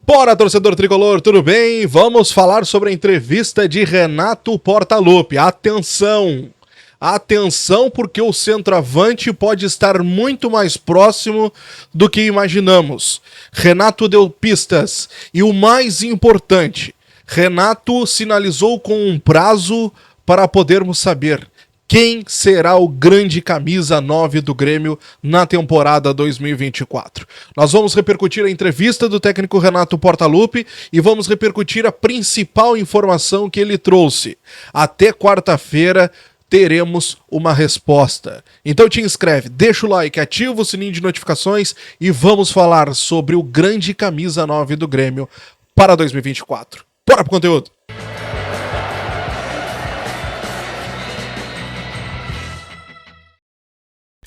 Bora, torcedor tricolor, tudo bem? Vamos falar sobre a entrevista de Renato Portaluppi. Atenção! Atenção, porque o centroavante pode estar muito mais próximo do que imaginamos. Renato deu pistas e o mais importante, Renato sinalizou com um prazo para podermos saber quem será o grande camisa 9 do Grêmio na temporada 2024. Nós vamos repercutir a entrevista do técnico Renato Portaluppi e vamos repercutir a principal informação que ele trouxe. Até quarta-feira teremos uma resposta. Então te inscreve, deixa o like, ativa o sininho de notificações e vamos falar sobre o grande camisa 9 do Grêmio para 2024. Bora pro conteúdo!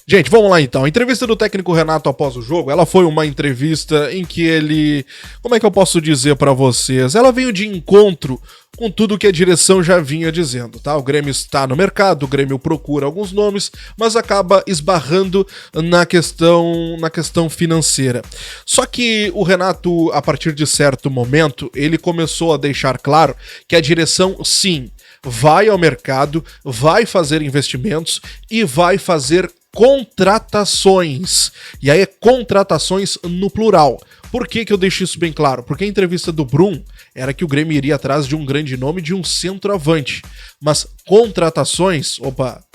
Gente, vamos lá então. A entrevista do técnico Renato após o jogo, ela foi uma entrevista em que ele... Como é que eu posso dizer pra vocês? Ela veio de encontro com tudo que a direção já vinha dizendo, tá? O Grêmio está no mercado, o Grêmio procura alguns nomes, mas acaba esbarrando na questão financeira. Só que o Renato, a partir de certo momento, ele começou a deixar claro que a direção, sim, vai ao mercado, vai fazer investimentos e vai fazer contratações. E aí é contratações no plural. Por que eu deixo isso bem claro? Porque a entrevista do Brum era que o Grêmio iria atrás de um grande nome, de um centroavante. Mas contratações,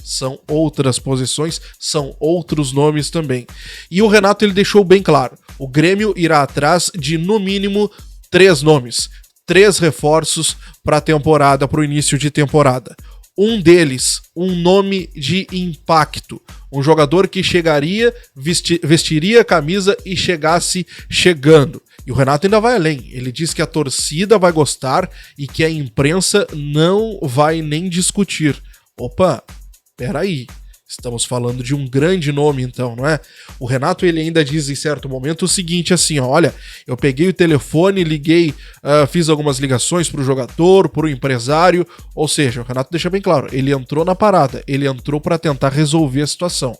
são outras posições, são outros nomes também. E o Renato ele deixou bem claro, o Grêmio irá atrás de no mínimo 3 nomes, 3 reforços para a temporada, para o início de temporada. Um deles, um nome de impacto. Um jogador que chegaria, vestiria a camisa e chegasse chegando. E o Renato ainda vai além. Ele diz que a torcida vai gostar e que a imprensa não vai nem discutir. Peraí. Estamos falando de um grande nome, então, não é? O Renato, ele ainda diz em certo momento o seguinte, assim, ó, olha, eu peguei o telefone, liguei, fiz algumas ligações pro jogador, pro empresário, ou seja, o Renato deixa bem claro, ele entrou na parada, ele entrou para tentar resolver a situação.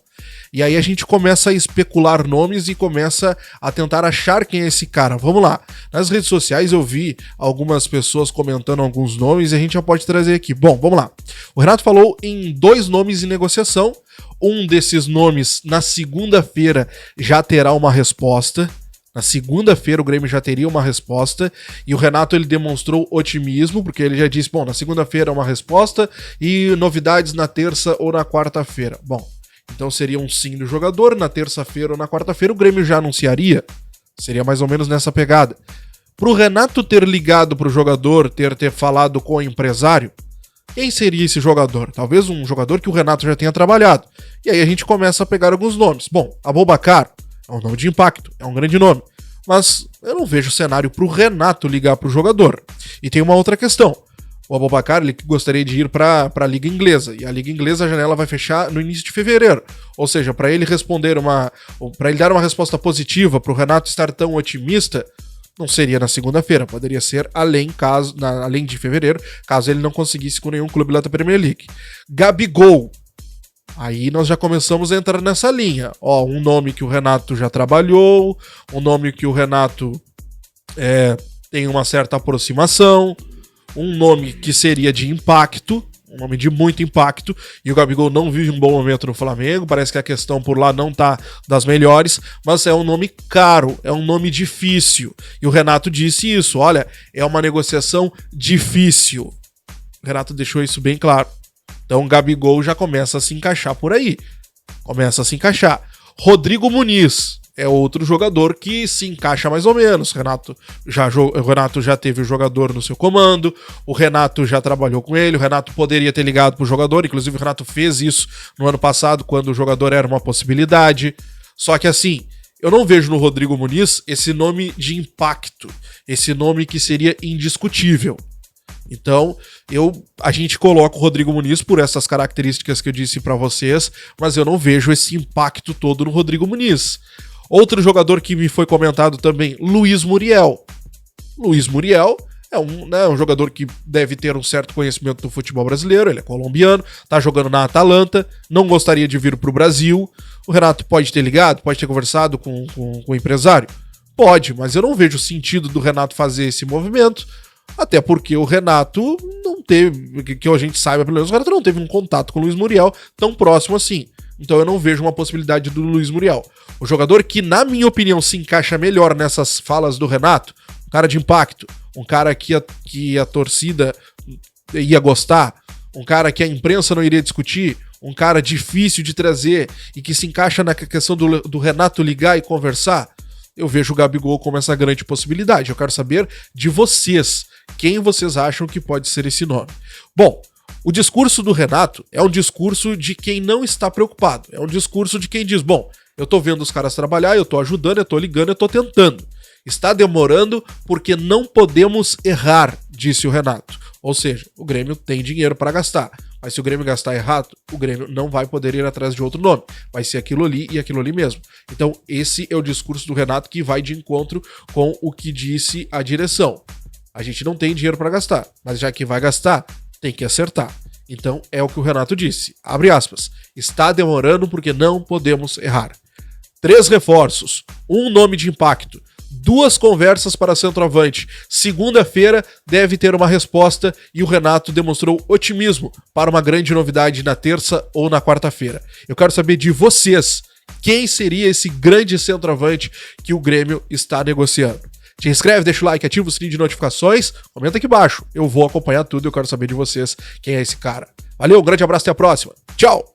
E aí a gente começa a especular nomes e começa a tentar achar quem é esse cara. Vamos lá. Nas redes sociais eu vi algumas pessoas comentando alguns nomes e a gente já pode trazer aqui. Bom, vamos lá. O Renato falou em 2 nomes em negociação. Um desses nomes, na segunda-feira, já terá uma resposta. Na segunda-feira o Grêmio já teria uma resposta e o Renato ele demonstrou otimismo, porque ele já disse, na segunda-feira é uma resposta e novidades na terça ou na quarta-feira. Bom, então seria um sim do jogador, na terça-feira ou na quarta-feira o Grêmio já anunciaria. Seria mais ou menos nessa pegada. Pro Renato ter ligado pro jogador, ter falado com o empresário, quem seria esse jogador? Talvez um jogador que o Renato já tenha trabalhado. E aí a gente começa a pegar alguns nomes. Bom, Aboubakar é um nome de impacto, é um grande nome. Mas eu não vejo cenário pro Renato ligar pro jogador. E tem uma outra questão. O Aboubakar, ele gostaria de ir para a Liga Inglesa, e a Liga Inglesa, a janela vai fechar no início de fevereiro. Ou seja, para ele para ele dar uma resposta positiva, para o Renato estar tão otimista, não seria na segunda-feira, poderia ser além de fevereiro, caso ele não conseguisse com nenhum clube lá da Premier League. Gabigol. Aí nós já começamos a entrar nessa linha. Um nome que o Renato já trabalhou, um nome que o Renato tem uma certa aproximação, um nome que seria de impacto, um nome de muito impacto, e o Gabigol não vive um bom momento no Flamengo, parece que a questão por lá não tá das melhores, mas é um nome caro, é um nome difícil, e o Renato disse isso, olha, é uma negociação difícil. O Renato deixou isso bem claro. Então o Gabigol já começa a se encaixar por aí, Rodrigo Muniz é outro jogador que se encaixa mais ou menos. O Renato já teve o jogador no seu comando, o Renato já trabalhou com ele, o Renato poderia ter ligado pro jogador, inclusive o Renato fez isso no ano passado, quando o jogador era uma possibilidade. Só que assim, eu não vejo no Rodrigo Muniz esse nome de impacto, esse nome que seria indiscutível. Então, a gente coloca o Rodrigo Muniz por essas características que eu disse pra vocês, mas eu não vejo esse impacto todo no Rodrigo Muniz. Outro jogador que me foi comentado também, Luiz Muriel. Luiz Muriel é um jogador que deve ter um certo conhecimento do futebol brasileiro, ele é colombiano, tá jogando na Atalanta, não gostaria de vir pro Brasil. O Renato pode ter ligado, pode ter conversado com o empresário? Pode, mas eu não vejo sentido do Renato fazer esse movimento, até porque o Renato não teve, que a gente saiba, pelo menos o Renato não teve um contato com o Luiz Muriel tão próximo assim. Então eu não vejo uma possibilidade do Luiz Muriel. O jogador que, na minha opinião, se encaixa melhor nessas falas do Renato, um cara de impacto, um cara que a torcida ia gostar, um cara que a imprensa não iria discutir, um cara difícil de trazer e que se encaixa na questão do Renato ligar e conversar, eu vejo o Gabigol como essa grande possibilidade. Eu quero saber de vocês, quem vocês acham que pode ser esse nome. Bom, o discurso do Renato é um discurso de quem não está preocupado, é um discurso de quem diz, bom, eu tô vendo os caras trabalhar, eu tô ajudando, eu tô ligando, eu tô tentando. Está demorando porque não podemos errar, disse o Renato. Ou seja, o Grêmio tem dinheiro para gastar, mas se o Grêmio gastar errado, o Grêmio não vai poder ir atrás de outro nome. Vai ser aquilo ali e aquilo ali mesmo. Então esse é o discurso do Renato que vai de encontro com o que disse a direção. A gente não tem dinheiro para gastar, mas já que vai gastar, tem que acertar. Então é o que o Renato disse. Abre aspas. Está demorando porque não podemos errar. 3 reforços, um nome de impacto, 2 conversas para centroavante. Segunda-feira deve ter uma resposta e o Renato demonstrou otimismo para uma grande novidade na terça ou na quarta-feira. Eu quero saber de vocês, quem seria esse grande centroavante que o Grêmio está negociando? Te inscreve, deixa o like, ativa o sininho de notificações, comenta aqui embaixo. Eu vou acompanhar tudo e eu quero saber de vocês quem é esse cara. Valeu, um grande abraço, até a próxima. Tchau!